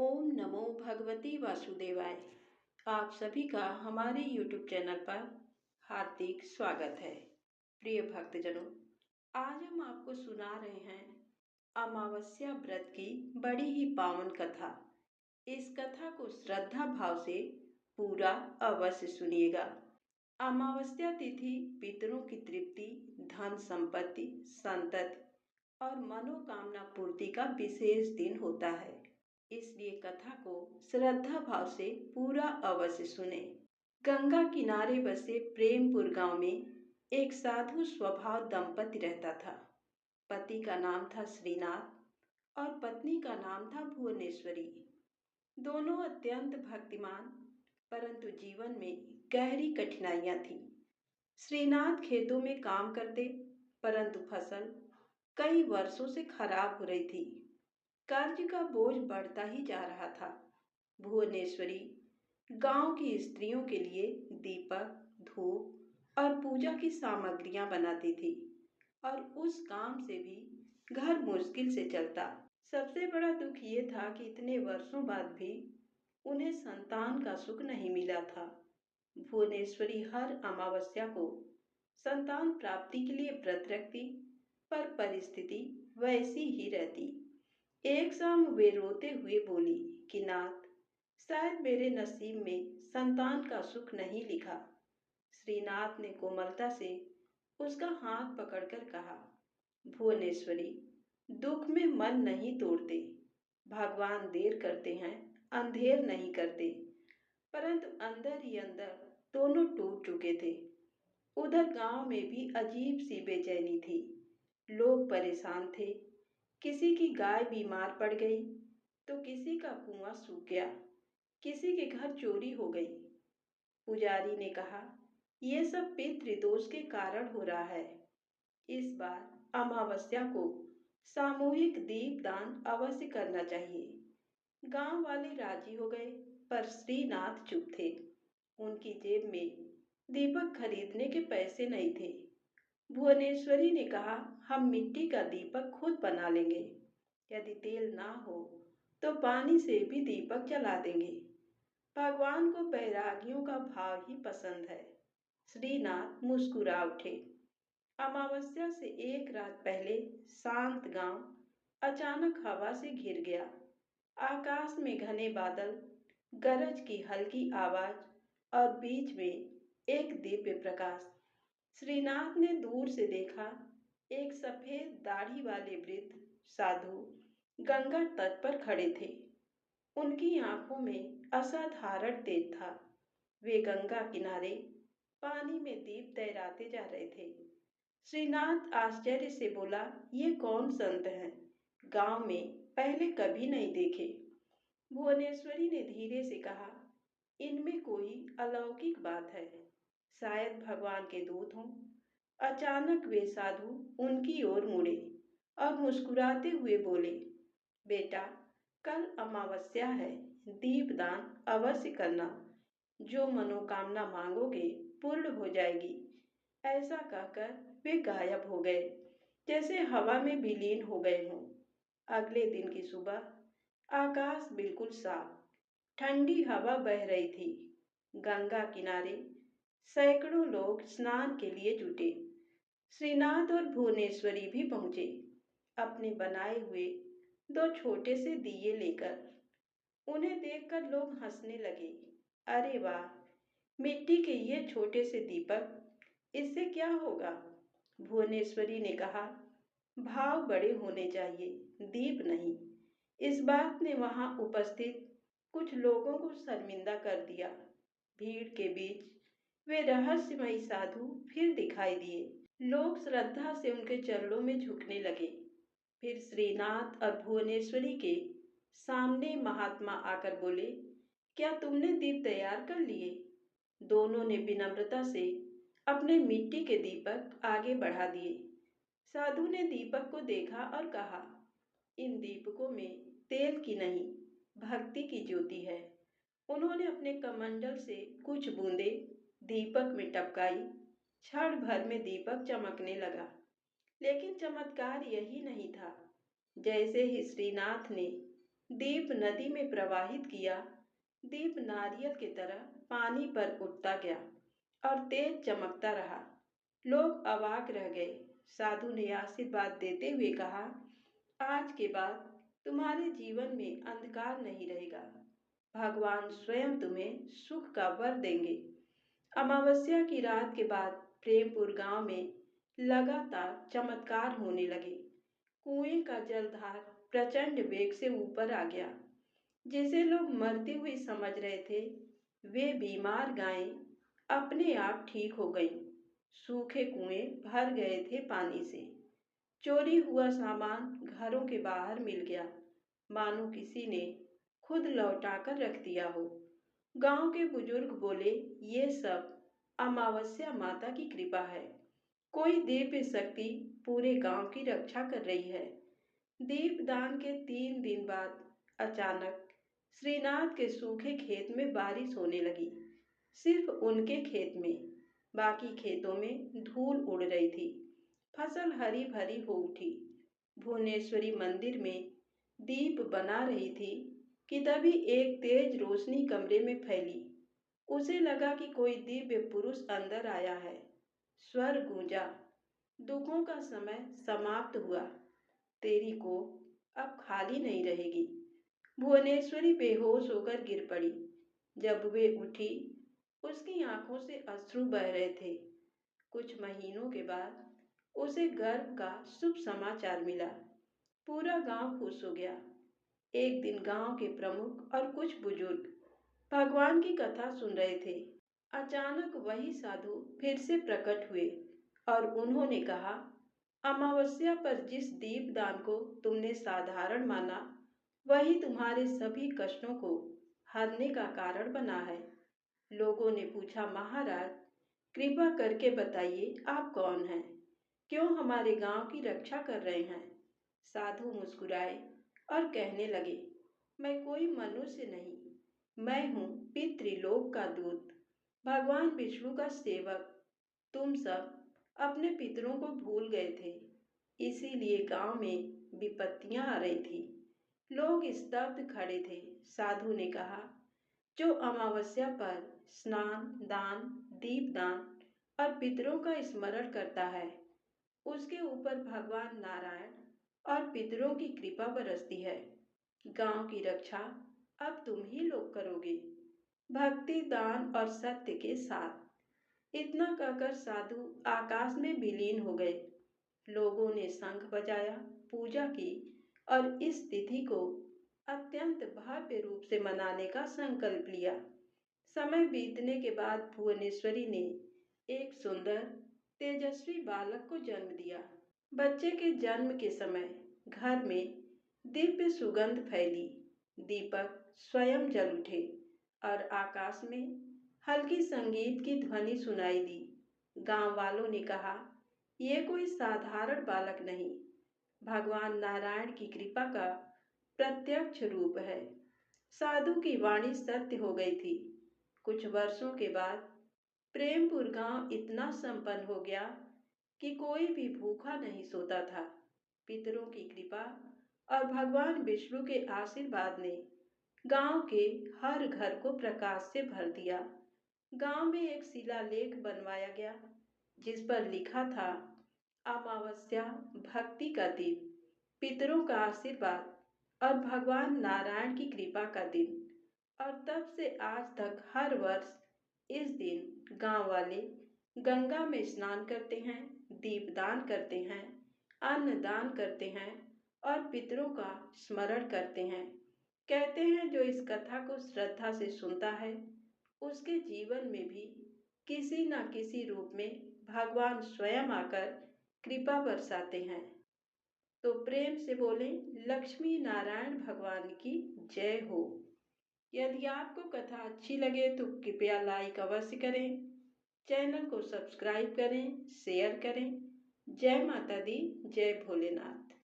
ओम नमो भगवती वासुदेवाय। आप सभी का हमारे YouTube चैनल पर हार्दिक स्वागत है। प्रिय भक्तजनों, आज हम आपको सुना रहे हैं अमावस्या व्रत की बड़ी ही पावन कथा। इस कथा को श्रद्धा भाव से पूरा अवश्य सुनिएगा। अमावस्या तिथि पितरों की तृप्ति, धन संपत्ति, संतति और मनोकामना पूर्ति का विशेष दिन होता है। इसलिए कथा को श्रद्धा भाव से पूरा अवश्य सुने। गंगा किनारे बसे प्रेमपुर गांव में एक साधु स्वभाव दंपति रहता था। पति का नाम था श्रीनाथ और पत्नी का नाम था भुवनेश्वरी। दोनों अत्यंत भक्तिमान, परंतु जीवन में गहरी कठिनाइयां थी। श्रीनाथ खेतों में काम करते, परंतु फसल कई वर्षों से खराब हो रही थी। कर्ज का बोझ बढ़ता ही जा रहा था। भुवनेश्वरी गांव की स्त्रियों के लिए दीपक, धूप और पूजा की सामग्रियां बनाती थी और उस काम से भी घर मुश्किल से चलता। सबसे बड़ा दुख ये था कि इतने वर्षों बाद भी उन्हें संतान का सुख नहीं मिला था। भुवनेश्वरी हर अमावस्या को संतान प्राप्ति के लिए व्रत रखती, पर परिस्थिति वैसी ही रहती। एक शाम वे रोते हुए बोली कि नाथ, शायद मेरे नसीब में संतान का सुख नहीं लिखा। श्रीनाथ ने कोमलता से उसका हाथ पकड़कर कहा, भुवनेश्वरी, दुख में मन नहीं तोड़ते। भगवान देर करते हैं, अंधेर नहीं करते। परंतु अंदर ही अंदर दोनों टूट चुके थे। उधर गांव में भी अजीब सी बेचैनी थी। लोग परेशान थे। किसी की गाय बीमार पड़ गई तो किसी का कुआं सूख गया, किसी के घर चोरी हो गई। पुजारी ने कहा, यह सब पितृदोष के कारण हो रहा है। इस बार अमावस्या को सामूहिक दीप दान अवश्य करना चाहिए। गांव वाले राजी हो गए, पर श्रीनाथ चुप थे। उनकी जेब में दीपक खरीदने के पैसे नहीं थे। भुवनेश्वरी ने कहा, हम मिट्टी का दीपक खुद बना लेंगे। यदि तेल ना हो तो पानी से भी दीपक जला देंगे। भगवान को बैरागियों का भाव ही पसंद है। श्रीनाथ मुस्कुरा उठे। अमावस्या से एक रात पहले शांत गांव अचानक हवा से घिर गया। आकाश में घने बादल, गरज की हल्की आवाज और बीच में एक दिव्य प्रकाश। श्रीनाथ ने दूर से देखा, एक सफेद दाढ़ी वाले वृद्ध साधु गंगा तट पर खड़े थे। उनकी आंखों में असाधारण तेज था। वे गंगा किनारे पानी में दीप तैराते जा रहे थे। श्रीनाथ आश्चर्य से बोला, ये कौन संत हैं? गांव में पहले कभी नहीं देखे। भुवनेश्वरी ने धीरे से कहा, इनमें कोई अलौकिक बात है, शायद भगवान के दूत हों। अचानक वे साधु उनकी ओर मुड़े और मुस्कुराते हुए बोले, बेटा, कल अमावस्या है, दीपदान अवश्य करना। जो मनोकामना मांगोगे पूर्ण हो जाएगी। ऐसा कहकर वे गायब हो गए, जैसे हवा में विलीन हो गए हों। अगले दिन की सुबह आकाश बिल्कुल साफ, ठंडी हवा बह रही थी। गंगा किनारे सैकड़ों लोग स्नान के लिए जुटे। श्रीनाथ और भुवनेश्वरी भी पहुंचे, अपने बनाए हुए दो छोटे से दिए लेकर। उन्हें देखकर लोग हंसने लगे। अरे वाह, मिट्टी के ये छोटे से दीपक, इससे क्या होगा? भुवनेश्वरी ने कहा, भाव बड़े होने चाहिए, दीप नहीं। इस बात ने वहां उपस्थित कुछ लोगों को शर्मिंदा कर दिया। भीड़ के बीच वे रहस्यमयी साधु फिर दिखाई दिए। लोग श्रद्धा से उनके चरणों में झुकने लगे। फिर श्रीनाथ और भुवनेश्वरी के सामने महात्मा आकर बोले, क्या तुमने दीप तैयार कर लिए? दोनों ने विनम्रता से अपने मिट्टी के दीपक आगे बढ़ा दिए। साधु ने दीपक को देखा और कहा, इन दीपकों में तेल की नहीं, भक्ति की ज्योति है। उन्होंने अपने कमंडल से कुछ बूंदें दीपक में टपकाई। क्षण भर में दीपक चमकने लगा। लेकिन चमत्कार यही नहीं था। जैसे ही श्रीनाथ ने दीप नदी में प्रवाहित किया। दीप नारियल की तरह पानी पर उठता गया और तेज चमकता रहा। लोग अवाक रह गए। साधु ने आशीर्वाद देते हुए कहा, आज के बाद तुम्हारे जीवन में अंधकार नहीं रहेगा। भगवान स्वयं तुम्हें सुख का वर देंगे। अमावस्या की रात के बाद प्रेमपुर गांव में लगातार चमत्कार होने लगे। कुएं का जलधार प्रचंड वेग से ऊपर आ गया। जिसे लोग मरती हुई समझ रहे थे, वे बीमार गायें अपने आप ठीक हो गईं। सूखे कुएं भर गए थे पानी से। चोरी हुआ सामान घरों के बाहर मिल गया, मानो किसी ने खुद लौटाकर रख दिया हो। गांव के बुजुर्ग बोले, ये सब अमावस्या माता की कृपा है। कोई दिव्य शक्ति पूरे गांव की रक्षा कर रही है। दीपदान के 3 दिन बाद अचानक श्रीनाथ के सूखे खेत में बारिश होने लगी। सिर्फ उनके खेत में, बाकी खेतों में धूल उड़ रही थी। फसल हरी भरी हो उठी। भुवनेश्वरी मंदिर में दीप बना रही थी कि तभी एक तेज रोशनी कमरे में फैली। उसे लगा कि कोई दिव्य पुरुष अंदर आया है। स्वर गूंजा, दुखों का समय समाप्त हुआ। तेरी कोख अब खाली नहीं रहेगी। भुवनेश्वरी बेहोश होकर गिर पड़ी। जब वे उठी, उसकी आंखों से अश्रु बह रहे थे। कुछ महीनों के बाद उसे गर्भ का शुभ समाचार मिला। पूरा गांव खुश हो गया। एक दिन गांव के प्रमुख और कुछ बुजुर्ग भगवान की कथा सुन रहे थे। अचानक वही साधु फिर से प्रकट हुए और उन्होंने कहा, अमावस्या पर जिस दीपदान को तुमने साधारण माना, वही तुम्हारे सभी कष्टों को हरने का कारण बना है। लोगों ने पूछा, महाराज कृपा करके बताइए आप कौन हैं? क्यों हमारे गांव की रक्षा कर रहे हैं? साधु मुस्कुराए और कहने लगे, मैं कोई मनुष्य नहीं, मैं हूँ पितृलोक का दूत, भगवान विष्णु का सेवक। तुम सब अपने पितरों को भूल गए थे, इसीलिए गांव में विपत्तियां आ रही थी। लोग स्तब्ध खड़े थे। साधु ने कहा, जो अमावस्या पर स्नान, दान, दीपदान और पितरों का स्मरण करता है, उसके ऊपर भगवान नारायण और पितरों की कृपा बरसती है। गांव की रक्षा अब तुम ही लोग करोगे, भक्ति, दान और सत्य के साथ। इतना कहकर साधु आकाश में विलीन हो गए। लोगों ने शंख बजाया, पूजा की और इस तिथि को अत्यंत भव्य रूप से मनाने का संकल्प लिया। समय बीतने के बाद भुवनेश्वरी ने एक सुंदर तेजस्वी बालक को जन्म दिया। बच्चे के जन्म के समय घर में दिव्य सुगंध फैली। दीपक स्वयं जल उठे और आकाश में हल्की संगीत की ध्वनि सुनाई दी। गांव वालों ने कहा, ये कोई साधारण बालक नहीं, भगवान नारायण की कृपा का प्रत्यक्ष रूप है। साधु की वाणी सत्य हो गई थी। कुछ वर्षों के बाद प्रेमपुर गांव इतना संपन्न हो गया कि कोई भी भूखा नहीं सोता था। पितरों की कृपा और भगवान विष्णु के आशीर्वाद ने गांव के हर घर को प्रकाश से भर दिया। गांव में एक शिलालेख बनवाया गया, जिस पर लिखा था, अमावस्या भक्ति का दीप, पितरों का आशीर्वाद और भगवान नारायण की कृपा का दिन। और तब से आज तक हर वर्ष इस दिन गांव वाले गंगा में स्नान करते हैं, दीपदान करते हैं, अन्नदान करते हैं और पितरों का स्मरण करते हैं। कहते हैं, जो इस कथा को श्रद्धा से सुनता है, उसके जीवन में भी किसी न किसी रूप में भगवान स्वयं आकर कृपा बरसाते हैं। तो प्रेम से बोलें, लक्ष्मी नारायण भगवान की जय हो। यदि आपको कथा अच्छी लगे तो कृपया लाइक अवश्य करें, चैनल को सब्सक्राइब करें, शेयर करें। जय माता दी, जय भोलेनाथ।